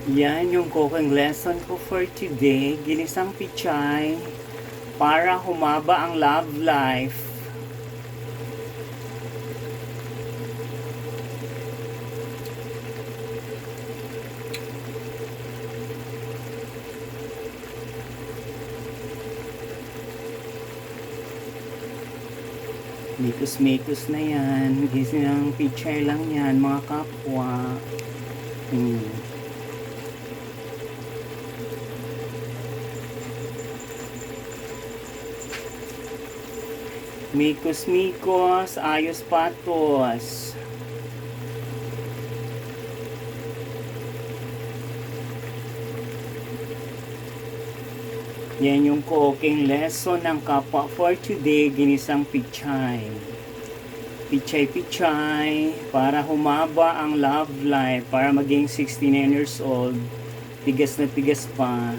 Yan yung cooking lesson ko for today. Ginisang pichay para humaba ang love life. Mikos-mikos na yan. Ginisang pichay lang yan, mga kapwa. Mikos-mikos, ayos patos. Yan yung cooking lesson ng kapwa for today, ginisang pichay. Pichay-pichay, para humaba ang love life, para maging 69 years old, tigas na tigas pa.